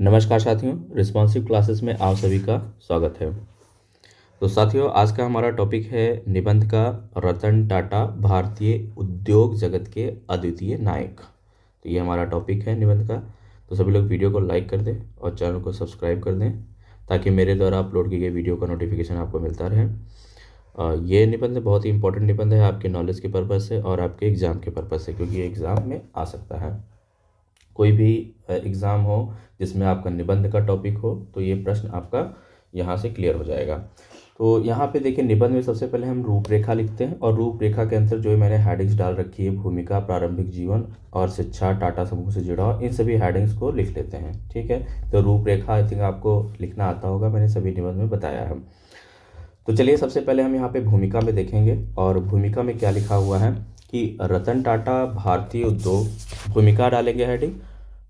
नमस्कार साथियों, responsive classes में आप सभी का स्वागत है। तो साथियों, आज का हमारा टॉपिक है निबंध का रतन टाटा भारतीय उद्योग जगत के अद्वितीय नायक। तो ये हमारा टॉपिक है निबंध का। तो सभी लोग वीडियो को लाइक कर दें और चैनल को सब्सक्राइब कर दें ताकि मेरे द्वारा अपलोड की गई वीडियो का नोटिफिकेशन आपको मिलता रहे। ये निबंध बहुत ही इंपॉर्टेंट निबंध है आपके नॉलेज के पर्पज़ से और आपके एग्ज़ाम के पर्पज़ से, क्योंकि ये एग्ज़ाम में आ सकता है। कोई भी एग्ज़ाम हो जिसमें आपका निबंध का टॉपिक हो तो ये प्रश्न आपका यहाँ से क्लियर हो जाएगा। तो यहाँ पे देखिए, निबंध में सबसे पहले हम रूपरेखा लिखते हैं और रूपरेखा के अंदर जो मैंने हेडिंग्स डाल रखी है, भूमिका, प्रारंभिक जीवन और शिक्षा, टाटा समूह से जुड़ा हुआ, इन सभी हेडिंग्स को लिख लेते हैं। ठीक है, तो रूपरेखा आई थिंक आपको लिखना आता होगा, मैंने सभी निबंध में बताया है। तो चलिए सबसे पहले हम यहाँ पे भूमिका में देखेंगे और भूमिका में क्या लिखा हुआ है कि रतन टाटा भारतीय उद्योग, भूमिका डालेंगे हेडिंग।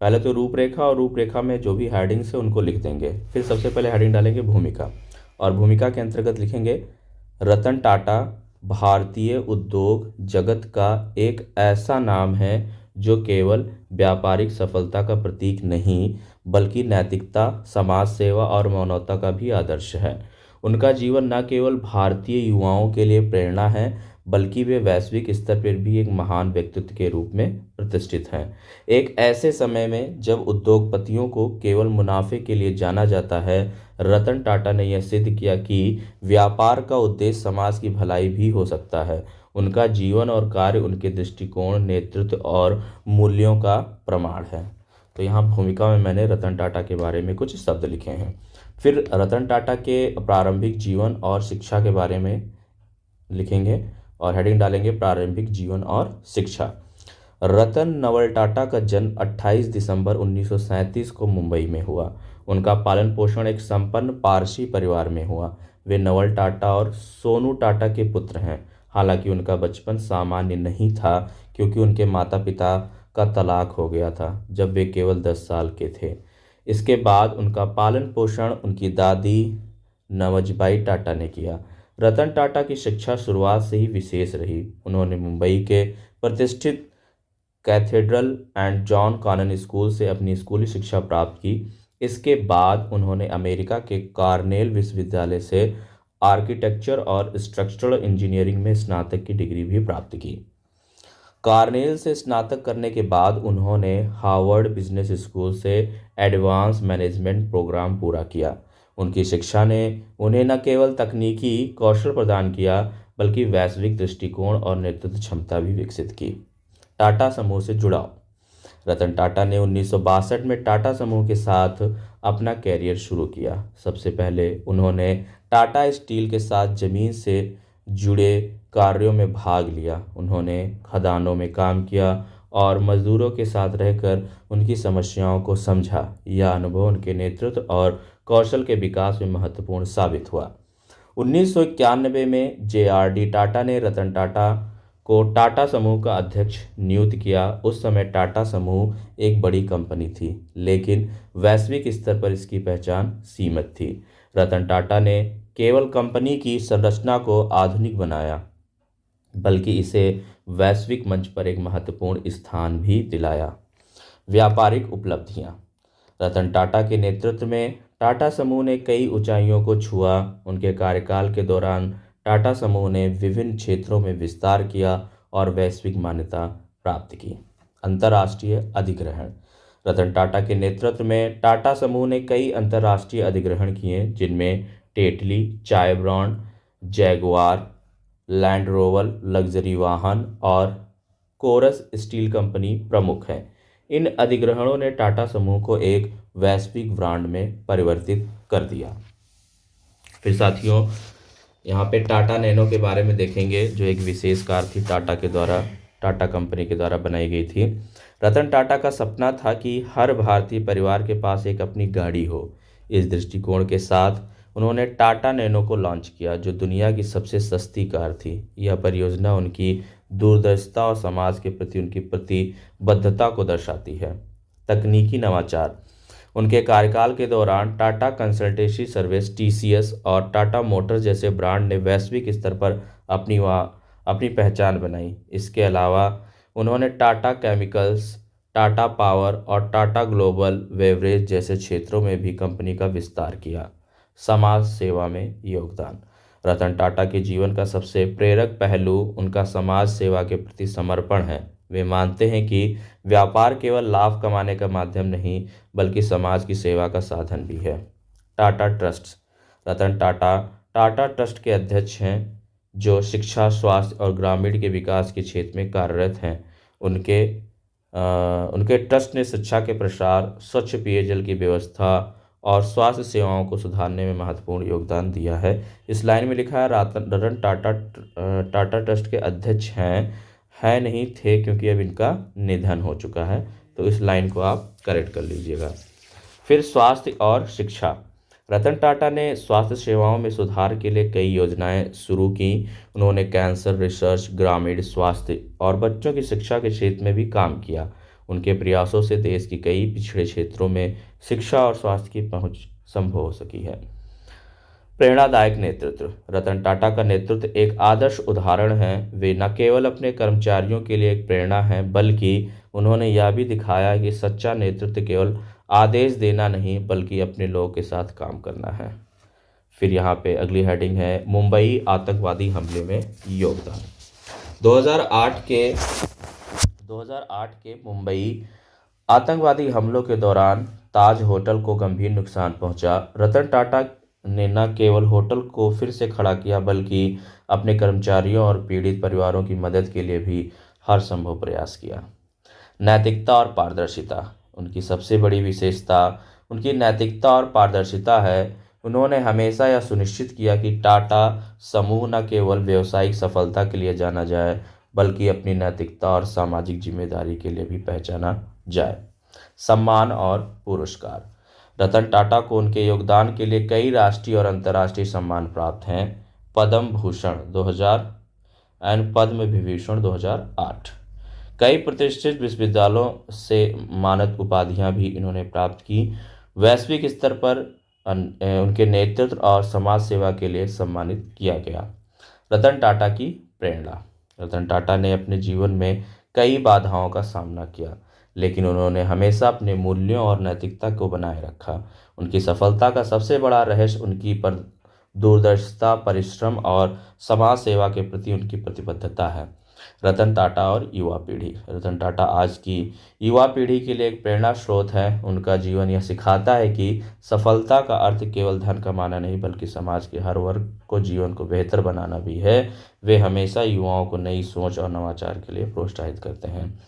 पहले तो रूपरेखा और रूपरेखा में जो भी हेडिंग्स है उनको लिख देंगे। फिर सबसे पहले हेडिंग डालेंगे भूमिका और भूमिका के अंतर्गत लिखेंगे रतन टाटा भारतीय उद्योग जगत का एक ऐसा नाम है जो केवल व्यापारिक सफलता का प्रतीक नहीं बल्कि नैतिकता, समाज सेवा और मानवता का भी आदर्श है। उनका जीवन न केवल भारतीय युवाओं के लिए प्रेरणा है बल्कि वे वैश्विक स्तर पर भी एक महान व्यक्तित्व के रूप में प्रतिष्ठित हैं। एक ऐसे समय में जब उद्योगपतियों को केवल मुनाफे के लिए जाना जाता है, रतन टाटा ने यह सिद्ध किया कि व्यापार का उद्देश्य समाज की भलाई भी हो सकता है। उनका जीवन और कार्य उनके दृष्टिकोण, नेतृत्व और मूल्यों का प्रमाण है। तो यहाँ भूमिका में मैंने रतन टाटा के बारे में कुछ शब्द लिखे हैं। फिर रतन टाटा के प्रारंभिक जीवन और शिक्षा के बारे में लिखेंगे और हेडिंग डालेंगे प्रारंभिक जीवन और शिक्षा। रतन नवल टाटा का जन्म 28 दिसंबर 1937 को मुंबई में हुआ। उनका पालन पोषण एक संपन्न पारसी परिवार में हुआ। वे नवल टाटा और सोनू टाटा के पुत्र हैं। हालांकि उनका बचपन सामान्य नहीं था क्योंकि उनके माता पिता का तलाक हो गया था जब वे केवल 10 साल के थे। इसके बाद उनका पालन पोषण उनकी दादी नवजबाई टाटा ने किया। रतन टाटा की शिक्षा शुरुआत से ही विशेष रही। उन्होंने मुंबई के प्रतिष्ठित Cathedral and John Connon School से अपनी स्कूली शिक्षा प्राप्त की। इसके बाद उन्होंने अमेरिका के कॉर्नेल विश्वविद्यालय से आर्किटेक्चर और स्ट्रक्चरल इंजीनियरिंग में स्नातक की डिग्री भी प्राप्त की। कॉर्नेल से स्नातक करने के बाद उन्होंने हार्वर्ड बिजनेस स्कूल से एडवांस मैनेजमेंट प्रोग्राम पूरा किया। उनकी शिक्षा ने उन्हें न केवल तकनीकी कौशल प्रदान किया बल्कि वैश्विक दृष्टिकोण और नेतृत्व क्षमता भी विकसित की। टाटा समूह से जुड़ाव। रतन टाटा ने 1962 में टाटा समूह के साथ अपना कैरियर शुरू किया। सबसे पहले उन्होंने टाटा स्टील के साथ जमीन से जुड़े कार्यों में भाग लिया। उन्होंने खदानों में काम किया और मजदूरों के साथ रहकर उनकी समस्याओं को समझा। यह अनुभव उनके नेतृत्व और कौशल के विकास में महत्वपूर्ण साबित हुआ। 1991 में JRD टाटा ने रतन टाटा को टाटा समूह का अध्यक्ष नियुक्त किया। उस समय टाटा समूह एक बड़ी कंपनी थी, लेकिन वैश्विक स्तर पर इसकी पहचान सीमित थी। रतन टाटा ने केवल कंपनी की संरचना को आधुनिक बनाया, बल्कि इसे वैश्विक मंच पर एक महत्वपूर्ण स्थान भी दिलाया। व्यापारिक उपलब्धियां। रतन टाटा के नेतृत्व में टाटा समूह ने कई ऊंचाइयों को छुआ। उनके कार्यकाल के दौरान टाटा समूह ने विभिन्न क्षेत्रों में विस्तार किया और वैश्विक मान्यता प्राप्त की। अंतर्राष्ट्रीय अधिग्रहण। रतन टाटा के नेतृत्व में टाटा समूह ने कई अंतर्राष्ट्रीय अधिग्रहण किए, जिनमें टेटली चाय brand, Jaguar, land rover luxury वाहन और कोरस स्टील कंपनी प्रमुख हैं। इन अधिग्रहणों ने टाटा समूह को एक वैश्विक ब्रांड में परिवर्तित कर दिया। फिर साथियों, यहाँ पे टाटा नैनो के बारे में देखेंगे, जो एक विशेष कार थी टाटा कंपनी के द्वारा बनाई गई थी। रतन टाटा का सपना था कि हर भारतीय परिवार के पास एक अपनी गाड़ी हो। इस दृष्टिकोण के साथ उन्होंने टाटा नैनो को लॉन्च किया, जो दुनिया की सबसे सस्ती कार थी। यह परियोजना उनकी दूरदर्शिता और समाज के प्रति उनकी प्रतिबद्धता को दर्शाती है। तकनीकी नवाचार। उनके कार्यकाल के दौरान टाटा कंसल्टेंसी सर्विस TCS और टाटा मोटर्स जैसे ब्रांड ने वैश्विक स्तर पर अपनी पहचान बनाई। इसके अलावा उन्होंने टाटा केमिकल्स, टाटा पावर और टाटा ग्लोबल बेवरेज जैसे क्षेत्रों में भी कंपनी का विस्तार किया। समाज सेवा में योगदान। रतन टाटा के जीवन का सबसे प्रेरक पहलू उनका समाज सेवा के प्रति समर्पण है। वे मानते हैं कि व्यापार केवल लाभ कमाने का माध्यम नहीं बल्कि समाज की सेवा का साधन भी है। टाटा ट्रस्ट। रतन टाटा टाटा ट्रस्ट के अध्यक्ष हैं, जो शिक्षा, स्वास्थ्य और ग्रामीण के विकास के क्षेत्र में कार्यरत हैं। उनके ट्रस्ट ने शिक्षा के प्रसार, स्वच्छ पेयजल की व्यवस्था और स्वास्थ्य सेवाओं को सुधारने में महत्वपूर्ण योगदान दिया है। इस लाइन में लिखा है रतन टाटा टाटा ट्रस्ट के अध्यक्ष हैं नहीं थे, क्योंकि अब इनका निधन हो चुका है। तो इस लाइन को आप करेक्ट कर लीजिएगा। फिर स्वास्थ्य और शिक्षा। रतन टाटा ने स्वास्थ्य सेवाओं में सुधार के लिए कई योजनाएं शुरू की। उन्होंने कैंसर रिसर्च, ग्रामीण स्वास्थ्य और बच्चों की शिक्षा के क्षेत्र में भी काम किया। उनके प्रयासों से देश की कई पिछड़े क्षेत्रों में शिक्षा और स्वास्थ्य की पहुंच संभव हो सकी है। प्रेरणादायक नेतृत्व। रतन टाटा का नेतृत्व एक आदर्श उदाहरण है। वे न केवल अपने कर्मचारियों के लिए एक प्रेरणा हैं, बल्कि उन्होंने यह भी दिखाया कि सच्चा नेतृत्व केवल आदेश देना नहीं बल्कि अपने लोगों के साथ काम करना है। फिर यहाँ पे अगली हेडिंग है मुंबई आतंकवादी हमले में योगदान। 2008 के मुंबई आतंकवादी हमलों के दौरान ताज होटल को गंभीर नुकसान पहुंचा। रतन टाटा ने न केवल होटल को फिर से खड़ा किया बल्कि अपने कर्मचारियों और पीड़ित परिवारों की मदद के लिए भी हर संभव प्रयास किया। नैतिकता और पारदर्शिता। उनकी सबसे बड़ी विशेषता उनकी नैतिकता और पारदर्शिता है। उन्होंने हमेशा यह सुनिश्चित किया कि टाटा समूह न केवल व्यावसायिक सफलता के लिए जाना जाए बल्कि अपनी नैतिकता और सामाजिक जिम्मेदारी के लिए भी पहचाना जाए। सम्मान और पुरस्कार। रतन टाटा को उनके योगदान के लिए कई राष्ट्रीय और अंतर्राष्ट्रीय सम्मान प्राप्त हैं। पद्म भूषण 2000 एंड पद्म विभूषण 2008। कई प्रतिष्ठित विश्वविद्यालयों से मानद उपाधियां भी इन्होंने प्राप्त की। वैश्विक स्तर पर उनके नेतृत्व और समाज सेवा के लिए सम्मानित किया गया। रतन टाटा की प्रेरणा। रतन टाटा ने अपने जीवन में कई बाधाओं का सामना किया, लेकिन उन्होंने हमेशा अपने मूल्यों और नैतिकता को बनाए रखा। उनकी सफलता का सबसे बड़ा रहस्य उनकी दूरदर्शिता, परिश्रम और समाज सेवा के प्रति उनकी प्रतिबद्धता है। रतन टाटा और युवा पीढ़ी। रतन टाटा आज की युवा पीढ़ी के लिए एक प्रेरणा स्रोत है। उनका जीवन यह सिखाता है कि सफलता का अर्थ केवल धन कमाना नहीं बल्कि समाज के हर वर्ग को जीवन को बेहतर बनाना भी है। वे हमेशा युवाओं को नई सोच और नवाचार के लिए प्रोत्साहित करते हैं।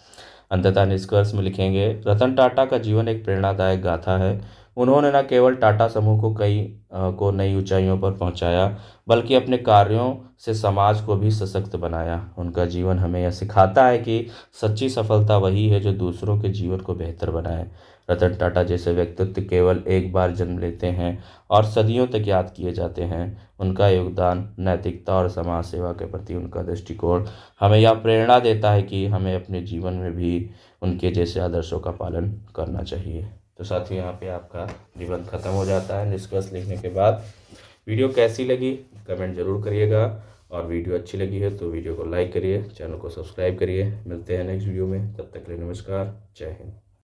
अंततः निष्कर्ष में लिखेंगे, रतन टाटा का जीवन एक प्रेरणादायक गाथा है। उन्होंने न केवल टाटा समूह को नई ऊंचाइयों पर पहुंचाया बल्कि अपने कार्यों से समाज को भी सशक्त बनाया। उनका जीवन हमें यह सिखाता है कि सच्ची सफलता वही है जो दूसरों के जीवन को बेहतर बनाए। रतन टाटा जैसे व्यक्तित्व केवल एक बार जन्म लेते हैं और सदियों तक याद किए जाते हैं। उनका योगदान, नैतिकता और समाज सेवा के प्रति उनका दृष्टिकोण हमें यह प्रेरणा देता है कि हमें अपने जीवन में भी उनके जैसे आदर्शों का पालन करना चाहिए। तो साथियों, यहाँ पे आपका निबंध खत्म हो जाता है। निष्कर्ष लिखने के बाद वीडियो कैसी लगी कमेंट जरूर करिएगा, और वीडियो अच्छी लगी है तो वीडियो को लाइक करिए, चैनल को सब्सक्राइब करिए। मिलते हैं नेक्स्ट वीडियो में, तब तक के लिए नमस्कार, जय हिंद।